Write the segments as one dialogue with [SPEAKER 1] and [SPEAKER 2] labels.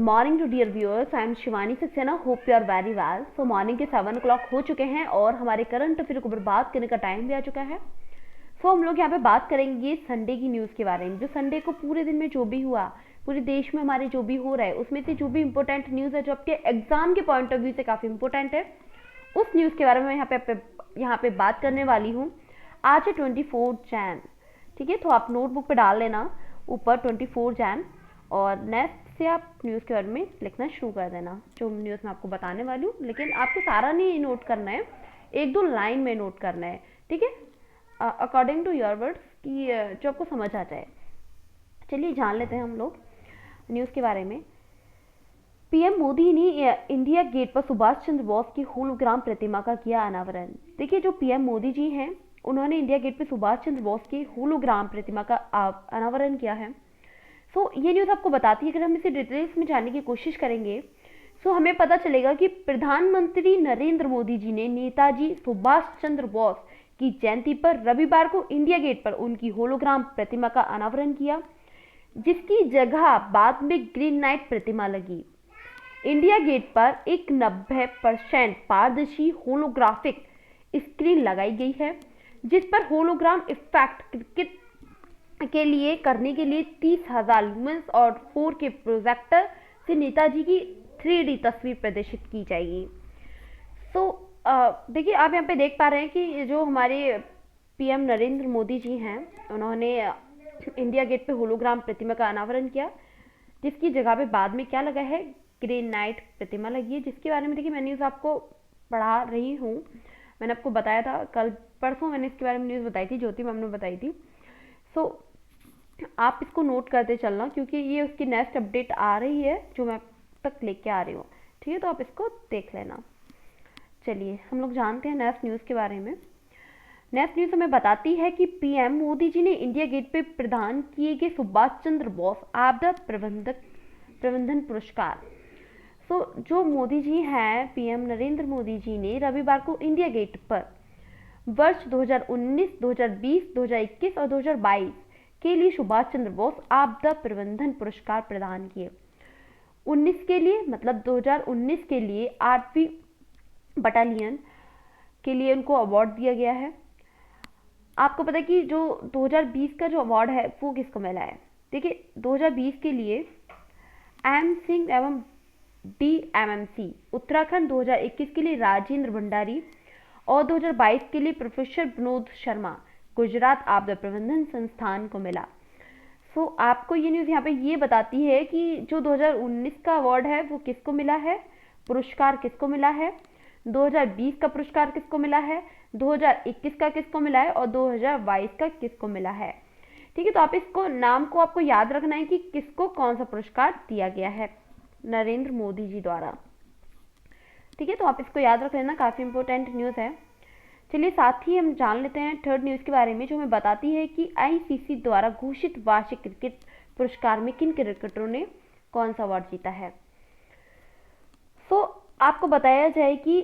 [SPEAKER 1] Morning to dear viewers, I am Shivani Saxena. Hope you are very well. So morning के 7 o'clock हो चुके हैं और हमारे करंट अफेयर को बात करने का टाइम भी आ चुका है। सो हम लोग यहाँ पे बात करेंगे संडे की न्यूज़ के बारे में। जो संडे को पूरे दिन में जो भी हुआ, पूरे देश में हमारे जो भी हो रहा है, उसमें से जो भी इंपॉर्टेंट न्यूज़ है जो आपके एग्जाम के पॉइंट ऑफ व्यू से काफ़ी इंपॉर्टेंट है, उस न्यूज़ के बारे में यहाँ पे बात करने वाली हूँ। आज है 24 जैन, ठीक है। तो आप नोटबुक पे डाल लेना ऊपर 24 जैन और नेक्स्ट से आप न्यूज़ के बारे में लिखना शुरू कर देना, जो न्यूज़ मैं आपको बताने वाली हूँ। लेकिन आपको सारा नहीं नोट करना है, 1-2 लाइन में नोट करना है, ठीक है, अकॉर्डिंग टू योर वर्ड्स, कि जो आपको समझ आ जाए। चलिए जान लेते हैं हम लोग न्यूज़ के बारे में। पीएम मोदी ने इंडिया गेट पर सुभाष चंद्र बोस की होलोग्राम प्रतिमा का किया अनावरण। देखिए, जो पीएम मोदी जी हैं, उन्होंने इंडिया गेट पर सुभाष चंद्र बोस की होलोग्राम प्रतिमा का अनावरण किया है। सो ये न्यूज़ आपको बताती है, अगर हम इसे डिटेल्स में जानने की कोशिश करेंगे सो हमें पता चलेगा कि प्रधानमंत्री नरेंद्र मोदी जी ने नेताजी सुभाष चंद्र बोस की जयंती पर रविवार को इंडिया गेट पर उनकी होलोग्राम प्रतिमा का अनावरण किया, जिसकी जगह बाद में ग्रीन नाइट प्रतिमा लगी। इंडिया गेट पर एक 90% पारदर्शी होलोग्राफिक स्क्रीन लगाई गई है, जिस पर होलोग्राम इफेक्ट क्रिकेट के लिए करने के लिए 30,000 लुमेंस और 4K प्रोजेक्टर से नेताजी की 3D तस्वीर प्रदर्शित की जाएगी। सो देखिए, आप यहाँ पे देख पा रहे हैं कि जो हमारे पीएम नरेंद्र मोदी जी हैं, उन्होंने इंडिया गेट पे होलोग्राम प्रतिमा का अनावरण किया, जिसकी जगह पे बाद में क्या लगा है, ग्रीन नाइट प्रतिमा लगी है, जिसके बारे में देखिए मैं न्यूज़ आपको पढ़ा रही हूँ। मैंने आपको बताया था, कल परसों मैंने इसके बारे में न्यूज़ बताई थी, ज्योति मैम ने बताई थी। सो आप इसको नोट करते चलना, क्योंकि ये उसकी नेक्स्ट अपडेट आ रही है जो मैं तक लेके आ रही हूँ, ठीक है। तो आप इसको देख लेना। चलिए हम लोग जानते हैं नेक्स्ट न्यूज़ के बारे में। नेक्स्ट न्यूज़ हमें बताती है कि पीएम मोदी जी ने इंडिया गेट पे प्रदान किए गए सुभाष चंद्र बोस आपदा प्रबंधन पुरस्कार। सो जो मोदी जी हैं, पीएम नरेंद्र मोदी जी ने रविवार को इंडिया गेट पर वर्ष 2019, 2020, 2021 और 2022 के लिए सुभाष चंद्र बोस आपदा प्रबंधन पुरस्कार प्रदान किए। 19 के लिए, मतलब 2019 के लिए 8वीं बटालियन के लिए उनको अवार्ड दिया गया है। आपको पता है कि जो 2020 का जो अवार्ड है वो किसको मिला है। देखिए, 2020 के लिए एम सिंह एवं DMMC उत्तराखंड, 2021 के लिए राजेंद्र भंडारी और 2022 के लिए प्रोफेसर विनोद शर्मा गुजरात आपदा प्रबंधन संस्थान को मिला। सो आपको ये न्यूज़ यहाँ पे ये बताती है कि जो 2019 का अवार्ड है वो किसको मिला है, पुरस्कार किसको मिला है, 2020 का पुरस्कार किसको मिला है, 2021 का किसको मिला है और 2022 का किसको मिला है, ठीक है। तो आप इसको नाम को आपको याद रखना है कि किसको कौन सा पुरस्कार दिया गया है नरेंद्र मोदी जी द्वारा, ठीक है। तो आप इसको याद रख लेना, काफ़ी इंपॉर्टेंट न्यूज़ है। चलिए साथ ही हम जान लेते हैं थर्ड न्यूज़ के बारे में, जो हमें बताती है कि ICC द्वारा घोषित वार्षिक क्रिकेट पुरस्कार में किन क्रिकेटरों ने कौन सा अवार्ड जीता है। सो आपको बताया जाए कि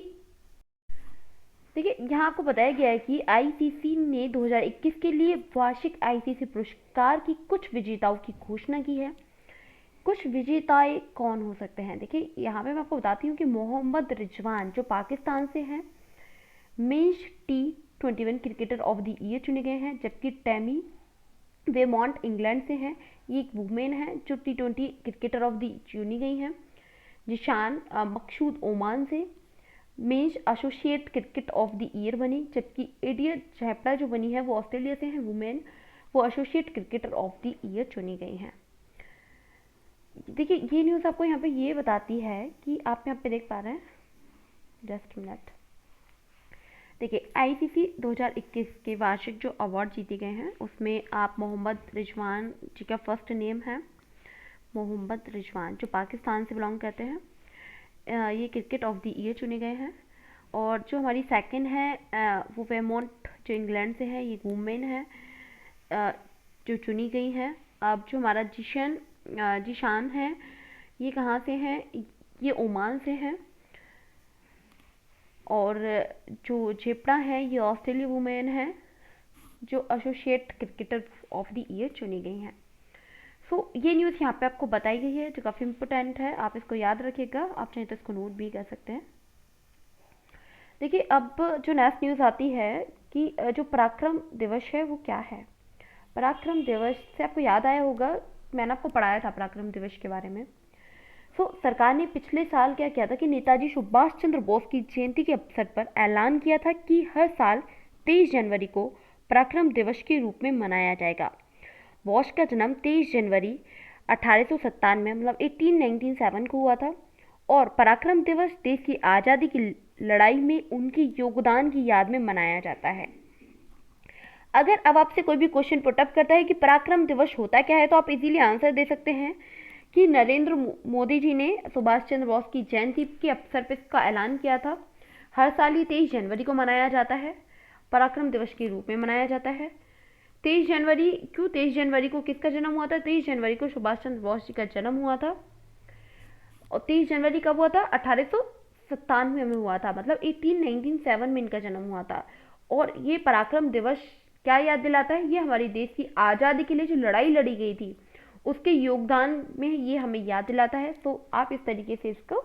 [SPEAKER 1] देखिए, यहाँ आपको बताया गया है कि ICC ने 2021 के लिए वार्षिक ICC पुरस्कार की कुछ विजेताओं की घोषणा की है। कुछ विजेताएं कौन हो सकते हैं, देखिए यहाँ पे मैं आपको बताती हूँ कि मोहम्मद रिजवान जो पाकिस्तान से हैं, men's T21 cricketer of the year चुने गए हैं, जबकि टैमी वेमॉन्ट इंग्लैंड से हैं, ये एक वुमेन है जो T20 क्रिकेटर ऑफ द चुनी गई हैं। जिशान मकसूद ओमान से men's associate cricket of the year बनी, जबकि एडिया झैपड़ा जो बनी है वो ऑस्ट्रेलिया से हैं, वुमेन, वो associate cricketer of the year चुनी गई हैं। देखिए, ये न्यूज़ आपको यहाँ पे ये बताती है कि आप यहाँ पे देख पा रहे हैं, जस्ट मिनट, देखिए ICC 2021 के वार्षिक जो अवार्ड जीते गए हैं उसमें आप मोहम्मद रिजवान जी का फर्स्ट नेम है, मोहम्मद रिजवान जो पाकिस्तान से बिलोंग करते हैं, ये क्रिकेट ऑफ द ईयर चुने गए हैं। और जो हमारी सेकंड है वो वेमॉन्ट जो इंग्लैंड से है, ये वुमेन है जो चुनी गई है। अब जो हमारा जीशान है, ये कहाँ से है, ये ओमान से है। और जो झेपड़ा है, ये ऑस्ट्रेलिया वुमेन है जो associate cricketer of the year चुनी गई हैं। ये न्यूज़ यहाँ पे आपको बताई गई है जो काफ़ी इंपॉर्टेंट है, आप इसको याद रखिएगा, आप चाहें तो इसको नोट भी कर सकते हैं। देखिए अब जो नेक्स्ट न्यूज़ आती है कि जो पराक्रम दिवस है वो क्या है। पराक्रम दिवस से आपको याद आया होगा, मैंने आपको पढ़ाया था पराक्रम दिवस के बारे में। सरकार ने पिछले साल क्या किया था कि नेताजी सुभाष चंद्र बोस की जयंती के अवसर पर ऐलान किया था कि हर साल 23 जनवरी को पराक्रम दिवस के रूप में मनाया जाएगा। बोस का जन्म 23 जनवरी 1897 मतलब 1897 को हुआ था और पराक्रम दिवस देश की आज़ादी की लड़ाई में उनके योगदान की याद में मनाया जाता है। अगर अब आपसे कोई भी क्वेश्चन पुटअप करता है कि पराक्रम दिवस होता क्या है, तो आप इजीली आंसर दे सकते हैं कि नरेंद्र मोदी जी ने सुभाष चंद्र बोस की जयंती के अवसर पर इसका ऐलान किया था। हर साल ये 23 जनवरी को मनाया जाता है, पराक्रम दिवस के रूप में मनाया जाता है। 23 जनवरी क्यों, 23 जनवरी को किसका जन्म हुआ था? 23 जनवरी को सुभाष चंद्र बोस जी का जन्म हुआ था। और 23 जनवरी कब हुआ था? 1897 में हुआ था, मतलब 1897 में इनका जन्म हुआ था। और ये पराक्रम दिवस क्या याद दिलाता है? ये हमारे देश की आज़ादी के लिए जो लड़ाई लड़ी गई थी उसके योगदान में ये हमें याद दिलाता है। तो आप इस तरीके से इसको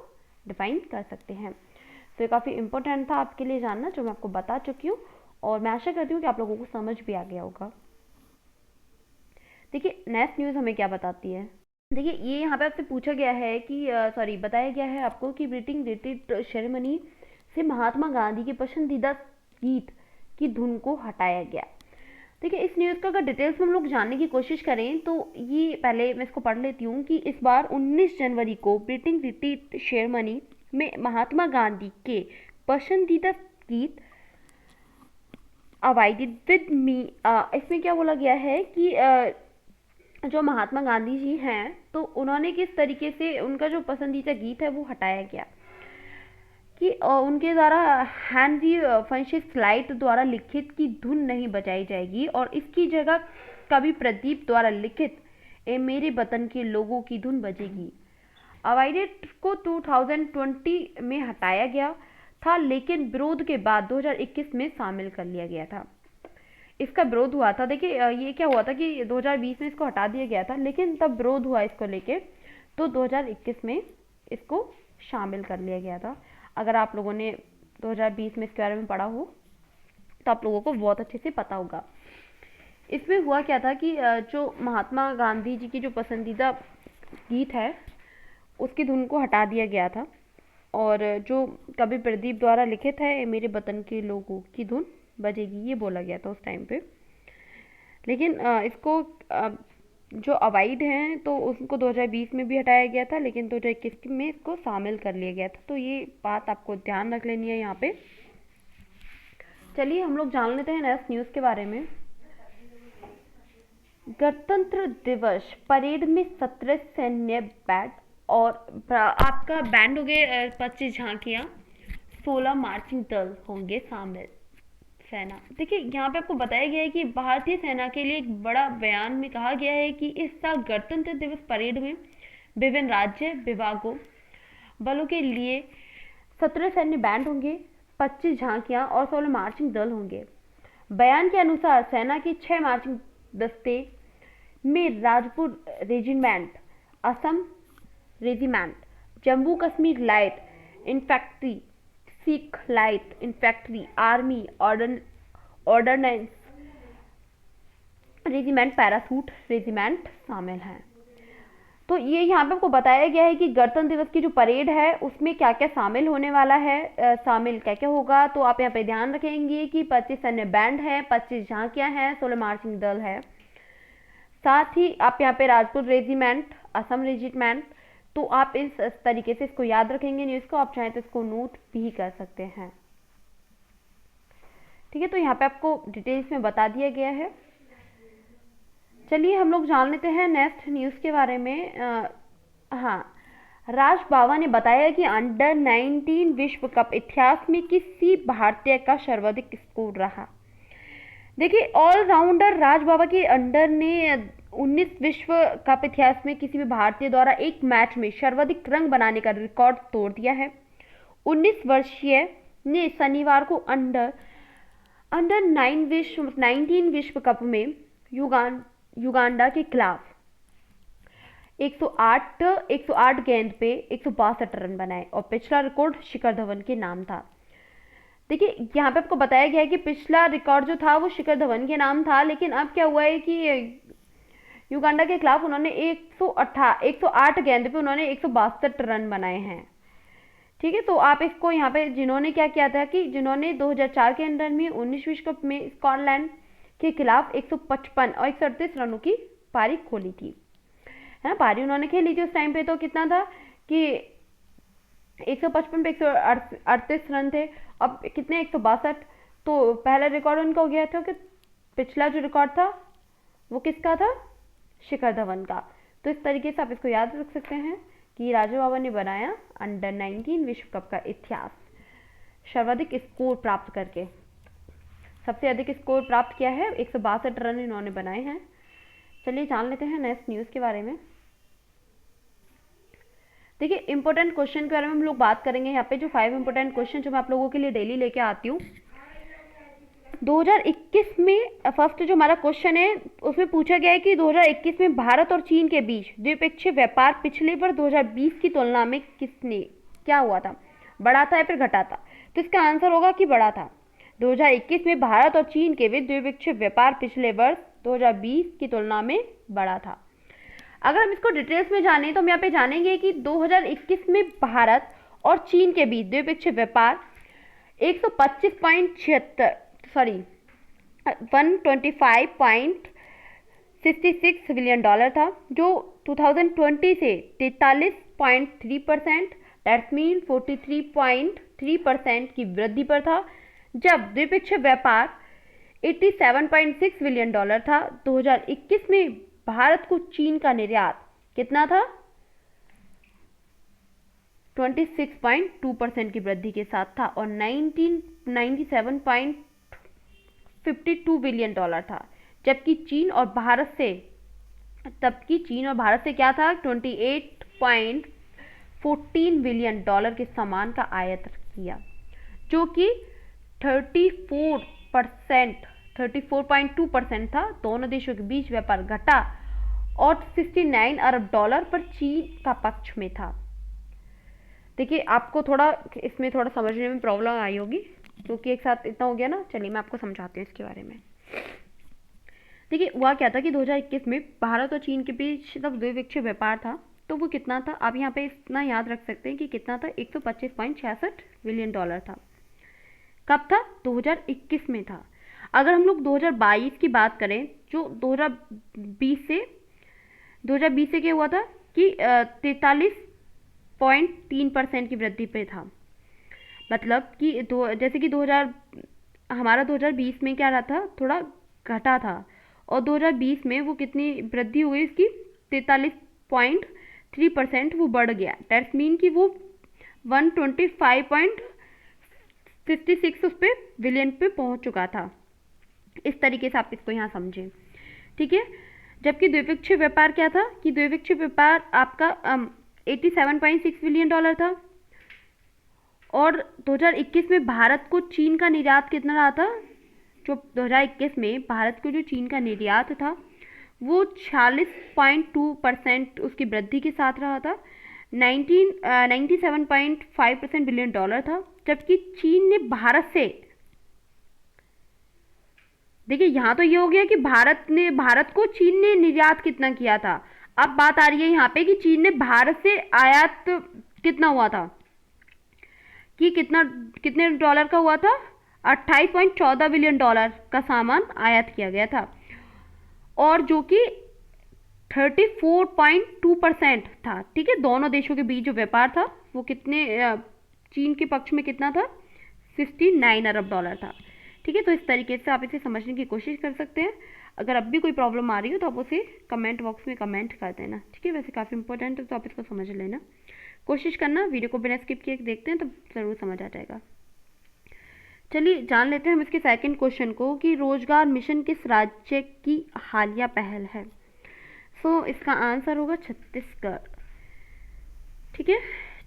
[SPEAKER 1] डिफाइन कर सकते हैं। तो ये काफ़ी इंपॉर्टेंट था आपके लिए जानना, जो मैं आपको बता चुकी हूँ, और मैं आशा करती हूँ कि आप लोगों को समझ भी आ गया होगा। देखिए नेक्स्ट न्यूज़ हमें क्या बताती है। देखिए ये यहाँ पे आपसे पूछा गया है कि बताया गया है आपको कि ब्रीटिंग रिट्रीट सेरेमनी से महात्मा गांधी के पसंदीदा गीत की धुन को हटाया गया। देखिए इस न्यूज़ का अगर डिटेल्स में हम लोग जानने की कोशिश करें तो ये पहले मैं इसको पढ़ लेती हूँ कि इस बार 19 जनवरी को ब्रीटिंग रिट्रीट सेरेमनी में महात्मा गांधी के पसंदीदा गीत अवॉइडेड विद मी, इसमें क्या बोला गया है कि जो महात्मा गांधी जी हैं तो उन्होंने किस तरीके से उनका जो पसंदीदा गीत है वो हटाया गया कि उनके द्वारा हेनरी फ्रांसिस लाइट द्वारा लिखित की धुन नहीं बजाई जाएगी और इसकी जगह कवि प्रदीप द्वारा लिखित ए मेरे वतन के लोगों की धुन बजेगी। अवॉइडेड को 2020 में हटाया गया था, लेकिन विरोध के बाद 2021 में शामिल कर लिया गया था। इसका विरोध हुआ था। देखिए ये क्या हुआ था कि 2020 में इसको हटा दिया गया था, लेकिन तब विरोध हुआ इसको लेके, तो 2021 में इसको शामिल कर लिया गया था। अगर आप लोगों ने 2020 में इसके बारे में पढ़ा हो तो आप लोगों को बहुत अच्छे से पता होगा। इसमें हुआ क्या था कि जो महात्मा गांधी जी की जो पसंदीदा गीत है उसकी धुन को हटा दिया गया था और जो कवि प्रदीप द्वारा लिखित है मेरे वतन के लोगों की धुन बजेगी, ये बोला गया था उस टाइम पे। लेकिन इसको जो अवॉइड हैं तो उसको 2020 में भी हटाया गया था, लेकिन 2021 में इसको शामिल कर लिया गया था। तो ये बात आपको ध्यान रख लेनी है यहाँ पे। चलिए हम लोग जान लेते हैं नेक्स्ट न्यूज़ के बारे में। गणतंत्र दिवस परेड में 17 सैन्य बैंड और आपका बैंड हो गए 25 झांकियाँ, 16 मार्चिंग दल होंगे शामिल। सेना, देखिए यहाँ पे आपको बताया गया है कि भारतीय सेना के लिए एक बड़ा बयान में कहा गया है कि इस साल गणतंत्र दिवस परेड में विभिन्न राज्य विभागों बलों के लिए 17 सैन्य बैंड होंगे, 25 झांकियां और 16 मार्चिंग दल होंगे। बयान के अनुसार सेना के 6 मार्चिंग दस्ते में Rajpur regiment, Assam regiment, Jammu Kashmir light infantry, Sikh light infantry, army ordinance regiment, parachute regiment शामिल हैं। तो ये यहाँ पे आपको बताया गया है कि गणतंत्र दिवस की जो परेड है उसमें क्या क्या शामिल होने वाला है, शामिल क्या क्या होगा। तो आप यहाँ पे ध्यान रखेंगे कि 25 सैन्य बैंड है, 25 झांकियाँ हैं, 16 मार्चिंग दल है। साथ ही आप यहाँ पे राजपुर रेजिमेंट, असम रेजिमेंट, तो आप इस तरीके से इसको याद रखेंगे न्यूज़ को, आप चाहें तो इसको नोट भी कर सकते हैं। ठीक है, तो यहाँ पे आपको डिटेल्स में बता दिया गया है। चलिए हम लोग जान लेते हैं नेक्स्ट न्यूज़ के बारे में। हाँ, राज बाबा ने बताया कि अंडर 19 विश्व कप इतिहास में किसी भारतीय का सर्वाधिक स्कोर रहा। देखिए ऑलराउंडर राज बाबा के अंडर ने 19 विश्व कप इतिहास में किसी भी भारतीय द्वारा एक मैच में सर्वाधिक रन बनाने का रिकॉर्ड तोड़ दिया है। 19 वर्षीय ने शनिवार को अंडर 19 विश्व कप में युगांडा के खिलाफ 108 गेंद पे 162 रन बनाए और पिछला रिकॉर्ड शिखर धवन के नाम था। देखिए यहाँ पे आपको बताया गया है कि पिछला रिकॉर्ड जो था वो शिखर धवन के नाम था, लेकिन अब क्या हुआ है कि युगांडा के खिलाफ उन्होंने 108 गेंद पे उन्होंने 162 रन बनाए हैं। ठीक है, तो आप इसको यहाँ पे जिन्होंने क्या किया था कि जिन्होंने 2004 के अंदर में 19 विश्व कप में स्कॉटलैंड के खिलाफ 155 और 138 रनों की पारी खोली थी, है ना। पारी उन्होंने खेली थी उस टाइम पे, तो कितना था कि 155 पे 138 रन थे। अब कितने 162, तो पहला रिकॉर्ड उनका हो गया था कि पिछला जो रिकॉर्ड था वो किसका था, शिखर धवन का। तो इस तरीके से आप इसको याद रख सकते हैं कि राजू बाबा ने बनाया अंडर 19 विश्व कप का इतिहास सर्वाधिक स्कोर प्राप्त करके। सबसे अधिक स्कोर प्राप्त किया है, 162 रन इन्होंने बनाए हैं। चलिए जान लेते हैं नेक्स्ट न्यूज़ के बारे में। देखिए इंपॉर्टेंट क्वेश्चन के बारे में हम लोग बात करेंगे यहाँ पे। जो 5 इंपॉर्टेंट क्वेश्चन जो मैं आप लोगों के लिए डेली लेके आती हूँ। 2021 में फर्स्ट जो हमारा क्वेश्चन है उसमें पूछा गया है कि 2021 में भारत और चीन के बीच द्विपक्षीय व्यापार पिछले वर्ष 2020 की तुलना में क्या हुआ था, बढ़ा था या फिर घटा था। तो इसका आंसर होगा कि बढ़ा था। 2021 में भारत और चीन के बीच द्विपक्षीय व्यापार पिछले वर्ष 2020 की तुलना में बढ़ा था। अगर हम इसको डिटेल्स में जानें तो हम यहाँ पे जानेंगे कि 2021 में भारत और चीन के बीच द्विपक्षीय व्यापार 125.66 बिलियन डॉलर था, जो 2020 से 43.3% दैट्स मीन 43.3% की वृद्धि पर था, जब द्विपक्षीय व्यापार 87.6 बिलियन डॉलर था। 2021 में भारत को चीन का निर्यात कितना था, 26.2% की वृद्धि के साथ था और 97.52 बिलियन डॉलर था। जबकि चीन और भारत से क्या था, 28.14 बिलियन डॉलर के सामान का आयात किया, जो कि 34.2% था। दोनों देशों के बीच व्यापार घटा और 69 अरब डॉलर पर चीन का पक्ष में था। देखिए आपको इसमें थोड़ा समझने में प्रॉब्लम आई होगी क्योंकि एक साथ इतना हो गया ना। चलिए मैं आपको समझाती हूँ इसके बारे में। देखिए हुआ क्या था कि 2021 में भारत और चीन के बीच जब द्विपक्षीय व्यापार था तो वो कितना था, आप यहाँ पे इतना याद रख सकते हैं कि कितना था, 125.66 बिलियन डॉलर था। कब था, 2021 में था। अगर हम लोग 2022 की बात करें, जो 2020 से क्या हुआ था कि 43.3% की वृद्धि पे था। मतलब कि जैसे कि हमारा 2020 में क्या रहा था, थोड़ा घटा था, और 2020 में वो कितनी वृद्धि हुई इसकी, 43.3% वो बढ़ गया। दैट्स मीन कि वो 125.56 उस पे बिलियन पे पहुंच चुका था। इस तरीके से आप इसको यहाँ समझें, ठीक है। जबकि द्विपक्षीय व्यापार क्या था कि द्विपक्षीय व्यापार आपका 87.6 बिलियन डॉलर था और 2021 में भारत को चीन का निर्यात कितना रहा था, जो 2021 में भारत को जो चीन का निर्यात था वो 46.2% उसकी वृद्धि के साथ रहा था, 97.5% बिलियन डॉलर था। जबकि चीन ने भारत से, देखिए यहाँ तो ये हो गया कि भारत को चीन ने निर्यात कितना किया था। अब बात आ रही है यहाँ पे कि चीन ने भारत से आयात कितना हुआ था, कि कितने डॉलर का हुआ था, 28.14 बिलियन डॉलर का सामान आयात किया गया था, और जो कि 34.2% था। ठीक है, दोनों देशों के बीच जो व्यापार था वो चीन के पक्ष में कितना था, 69 अरब डॉलर था। ठीक है, तो इस तरीके से आप इसे समझने की कोशिश कर सकते हैं। अगर अब भी कोई प्रॉब्लम आ रही हो तो आप उसे कमेंट बॉक्स में कमेंट कर देना। ठीक है, वैसे काफ़ी इंपॉर्टेंट है तो आप इसको समझ लेना, कोशिश करना। वीडियो को बिना स्किप किए देखते हैं तो ज़रूर समझ आ जाएगा। चलिए जान लेते हैं हम इसके सेकंड क्वेश्चन को कि रोजगार मिशन किस राज्य की हालिया पहल है। सो इसका आंसर होगा छत्तीसगढ़। ठीक है,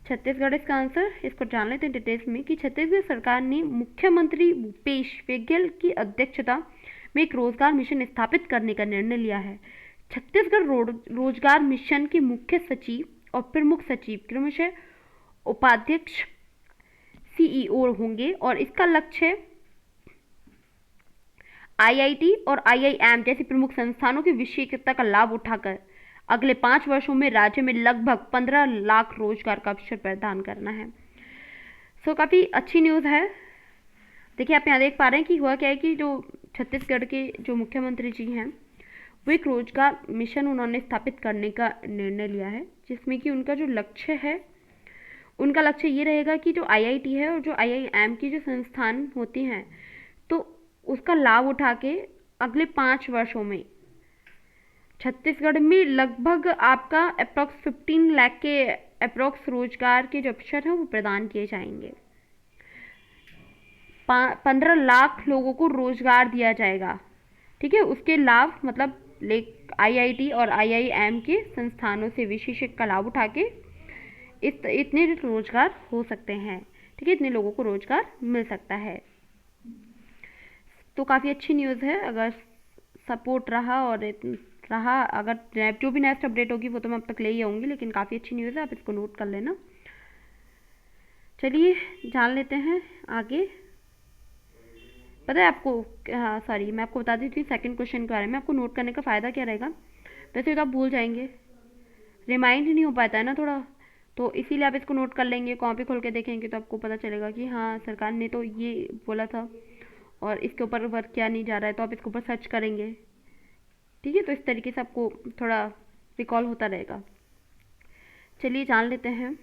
[SPEAKER 1] छत्तीसगढ़ इसका आंसर। इसको जान लेते हैं डिटेल्स में कि छत्तीसगढ़ सरकार ने मुख्यमंत्री भूपेश बघेल की अध्यक्षता में एक रोजगार मिशन स्थापित करने का निर्णय लिया है। छत्तीसगढ़ रोजगार मिशन के मुख्य सचिव और प्रमुख सचिव क्रमशः उपाध्यक्ष सीईओ होंगे और इसका लक्ष्य आईआईटी और आईआईएम जैसी प्रमुख संस्थानों की विशेषज्ञता का लाभ उठाकर अगले 5 वर्षों में राज्य में लगभग 15 लाख रोजगार का अवसर प्रदान करना है। सो काफ़ी अच्छी न्यूज़ है। देखिए आप यहाँ देख पा रहे हैं कि हुआ क्या है कि जो छत्तीसगढ़ के जो मुख्यमंत्री जी हैं वो एक रोजगार मिशन उन्होंने स्थापित करने का निर्णय लिया है, जिसमें कि उनका जो लक्ष्य है, उनका लक्ष्य ये रहेगा कि जो आईआईटी है और जो आईआईएम की जो संस्थान होती हैं तो उसका लाभ उठा के अगले 5 वर्षों में छत्तीसगढ़ में लगभग आपका अप्रॉक्स 15 लाख के अप्रॉक्स रोजगार के जो अवसर हैं वो प्रदान किए जाएंगे। 15 लाख लोगों को रोजगार दिया जाएगा। ठीक है, उसके लाभ मतलब आईआईटी और आईआईएम के संस्थानों से विशेषज्ञ का लाभ उठा के इतने रोजगार हो सकते हैं। ठीक है, इतने लोगों को रोजगार मिल सकता है। तो काफ़ी अच्छी न्यूज़ है। अगर सपोर्ट रहा और अगर जो भी नेक्स्ट अपडेट होगी वो तो मैं अब तक ले ही आऊँगी, लेकिन काफ़ी अच्छी न्यूज़ है, आप इसको नोट कर लेना। चलिए जान लेते हैं आगे। पता है आपको, हाँ सॉरी, मैं आपको बता देती हूँ सेकंड क्वेश्चन के बारे में। आपको नोट करने का फ़ायदा क्या रहेगा, वैसे तो आप भूल जाएंगे, रिमाइंड ही नहीं हो पाता है ना थोड़ा, तो इसीलिए आप इसको नोट कर लेंगे, कॉपी खोल के देखेंगे तो आपको पता चलेगा कि हाँ सरकार ने तो ये बोला था और इसके ऊपर वर्क किया नहीं जा रहा है, तो आप इसके ऊपर सर्च करेंगे। ठीक है, तो इस तरीके से आपको थोड़ा रिकॉल होता रहेगा। चलिए जान लेते हैं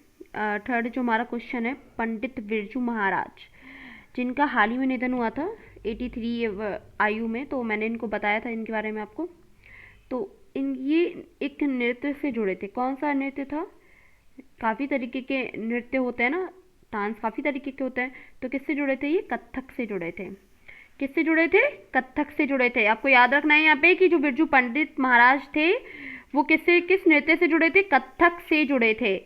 [SPEAKER 1] थर्ड जो हमारा क्वेश्चन है, पंडित बिरजू महाराज जिनका हाल ही में निधन हुआ था 83 आयु में, तो मैंने इनको बताया था इनके बारे में आपको। तो ये एक नृत्य से जुड़े थे। कौन सा नृत्य था, काफ़ी तरीके के नृत्य होते हैं ना, डांस काफ़ी तरीके के होते हैं, तो किससे जुड़े थे, ये कथक से जुड़े थे। किससे जुड़े थे, कथक से जुड़े थे। आपको याद रखना है यहाँ पे कि जो बिरजू पंडित महाराज थे वो किस नृत्य से जुड़े थे, कथक से जुड़े थे।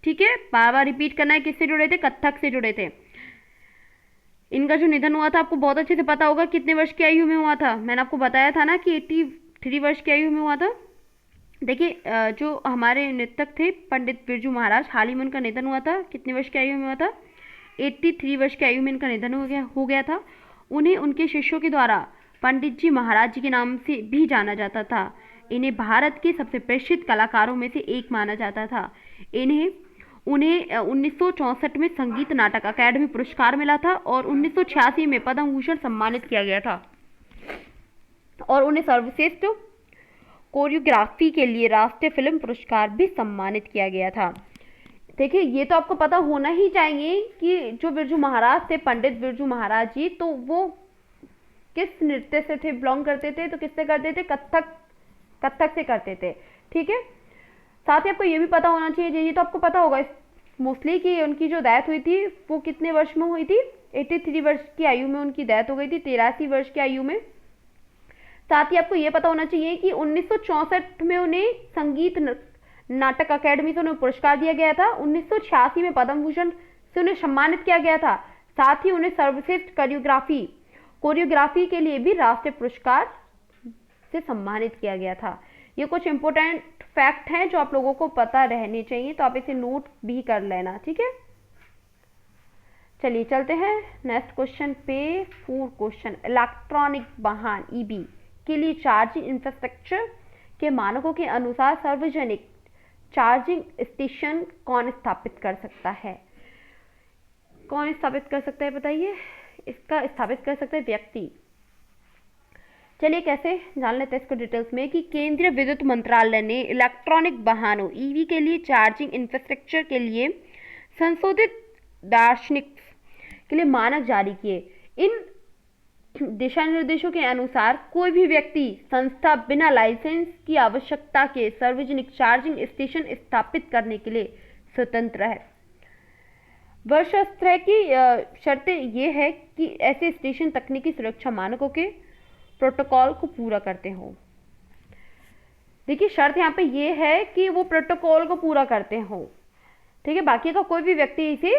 [SPEAKER 1] ठीक है, बार बार रिपीट करना है, किससे जुड़े थे, कथक से जुड़े थे। इनका जो निधन हुआ था आपको बहुत अच्छे से पता होगा कितने वर्ष की आयु में हुआ था। मैंने आपको बताया था ना कि 83 वर्ष की आयु में हुआ था। देखिए जो हमारे नृतक थे पंडित बिरजू महाराज, हाल ही में उनका निधन हुआ था। कितने वर्ष की आयु में हुआ था, 83 वर्ष की आयु में इनका निधन हो गया था। उन्हें उनके शिष्यों के द्वारा पंडित जी महाराज जी के नाम से भी जाना जाता था। इन्हें भारत के सबसे प्रसिद्ध कलाकारों में से एक माना जाता था। उन्हें 1964 में संगीत नाटक अकादमी पुरस्कार मिला था और 1986 में पद्म भूषण सम्मानित किया गया था और उन्हें सर्वश्रेष्ठ कोरियोग्राफी के लिए राष्ट्रीय फिल्म पुरस्कार भी सम्मानित किया गया था। देखिए ये तो आपको पता होना ही चाहिए कि जो बिरजू महाराज थे, पंडित बिरजू महाराज जी, तो वो किस नृत्य से थे, बिलोंग करते थे, तो किससे करते थे, कथक से करते थे। ठीक है, साथ ही आपको ये भी पता होना चाहिए, ये तो आपको पता होगा मोस्टली, कि उनकी जो डेथ हुई थी वो कितने वर्ष में हुई थी, 83 वर्ष की आयु में उनकी डेथ हो गई थी, 83 वर्ष की आयु में। साथ ही आपको ये पता होना चाहिए कि 1964 में उन्हें संगीत नाटक अकादमी से उन्हें पुरस्कार दिया गया था। 1986 में पद्म भूषण से उन्हें सम्मानित किया गया था। साथ ही उन्हें सर्वश्रेष्ठ कोरियोग्राफी के लिए भी राष्ट्रीय पुरस्कार से सम्मानित किया गया था। ये कुछ इंपॉर्टेंट फैक्ट हैं जो आप लोगों को पता रहने चाहिए, तो आप इसे नोट भी कर लेना। ठीक है, चलिए चलते हैं नेक्स्ट क्वेश्चन पे। 4 क्वेश्चन, इलेक्ट्रॉनिक वाहन ईवी के लिए चार्जिंग इंफ्रास्ट्रक्चर के मानकों के अनुसार सार्वजनिक चार्जिंग स्टेशन कौन स्थापित कर सकता है। कौन स्थापित कर सकता है बताइए, इसका स्थापित कर सकता है व्यक्ति। चलिए कैसे जान लेते हैं इसको डिटेल्स में, कि केंद्रीय विद्युत मंत्रालय ने इलेक्ट्रॉनिक वाहनों ईवी के लिए चार्जिंग इंफ्रास्ट्रक्चर के लिए संशोधित दार्शनिक के लिए मानक जारी किए। इन दिशा निर्देशों के अनुसार कोई भी व्यक्ति संस्था बिना लाइसेंस की आवश्यकता के सार्वजनिक चार्जिंग स्टेशन स्थापित करने के लिए स्वतंत्र है। वर्षस्त्र की शर्तें ये है कि ऐसे स्टेशन तकनीकी सुरक्षा मानकों के प्रोटोकॉल को पूरा करते हो। देखिए शर्त यहाँ पे ये है कि वो प्रोटोकॉल को पूरा करते हो। ठीक है, बाकी का कोई भी व्यक्ति इसे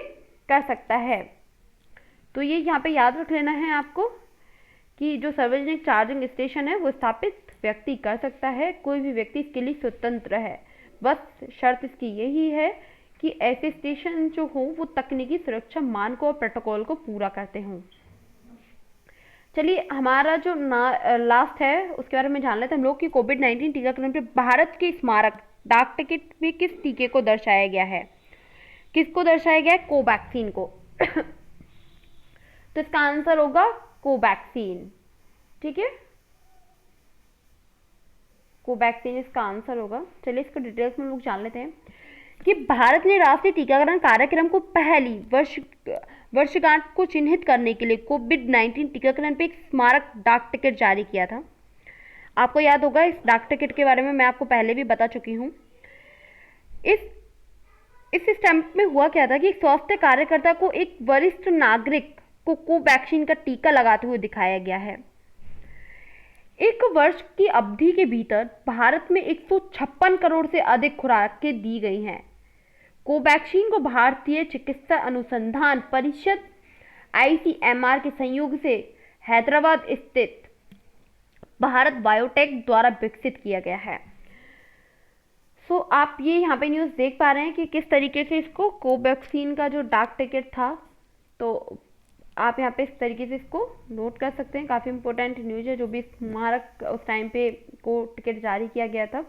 [SPEAKER 1] कर सकता है। तो ये यहाँ पे याद रख लेना है आपको कि जो सार्वजनिक चार्जिंग स्टेशन है वो स्थापित व्यक्ति कर सकता है, कोई भी व्यक्ति इसके लिए स्वतंत्र है। बस शर्त इसकी यही है कि ऐसे स्टेशन जो हो वो तकनीकी सुरक्षा मानकों और प्रोटोकॉल को पूरा करते हों। चलिए हमारा जो लास्ट है उसके बारे में जान लेते हैं हम लोग कि कोविड-19 टीकाकरण पे भारत के स्मारक डाक टिकट में किस टीके को दर्शाया गया है। किसको दर्शाया गया है? कोवैक्सीन को। तो इसका आंसर होगा कोवैक्सीन। ठीक है, कोवैक्सीन इसका आंसर होगा। चलिए इसको डिटेल्स में लोग जान लेते हैं कि भारत ने राष्ट्रीय टीकाकरण कार्यक्रम को पहली वर्षगांठ को चिन्हित करने के लिए कोविड-19 टीकाकरण पे एक स्मारक डाक टिकट जारी किया था। आपको याद होगा इस डाक टिकट के बारे में मैं आपको पहले भी बता चुकी हूँ। इस स्टैंप में हुआ क्या था कि एक स्वास्थ्य कार्यकर्ता को एक वरिष्ठ नागरिक को कोवैक्सीन का टीका लगाते हुए दिखाया गया है। 1 वर्ष की अवधि के भीतर भारत में 156 करोड़ से अधिक खुराकें दी गई हैं। कोवैक्सीन को भारतीय चिकित्सा अनुसंधान परिषद ICMR के संयोग से हैदराबाद स्थित भारत बायोटेक द्वारा विकसित किया गया है। सो आप ये यहाँ पे न्यूज़ देख पा रहे हैं कि किस तरीके से इसको कोवैक्सीन का जो डाक टिकट था, तो आप यहाँ पे इस तरीके से इसको नोट कर सकते हैं। काफ़ी इंपॉर्टेंट न्यूज़ है, जो भी स्मारक उस टाइम पे को टिकट जारी किया गया था।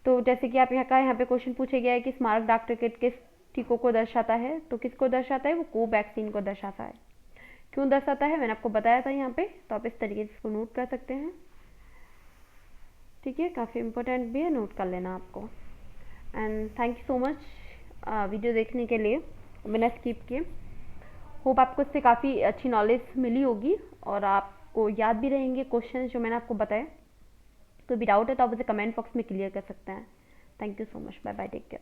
[SPEAKER 1] तो जैसे कि आप यहाँ पे क्वेश्चन पूछे गया है कि स्मारक डाक टिकट किस टीकों को दर्शाता है, तो किसको दर्शाता है? वो कोवैक्सीन को दर्शाता है। क्यों दर्शाता है मैंने आपको बताया था यहाँ पे, तो आप इस तरीके से इसको नोट कर सकते हैं। ठीक है, काफ़ी इंपॉर्टेंट भी है, नोट कर लेना आपको। And thank you so much video देखने के लिए बिना स्किप किए। होप आपको इससे काफ़ी अच्छी नॉलेज मिली होगी और आपको याद भी रहेंगे क्वेश्चन जो मैंने आपको बताए। कोई भी डाउट है तो आप उसे कमेंट बॉक्स में क्लियर कर सकते हैं। Thank you so much, bye bye, take care.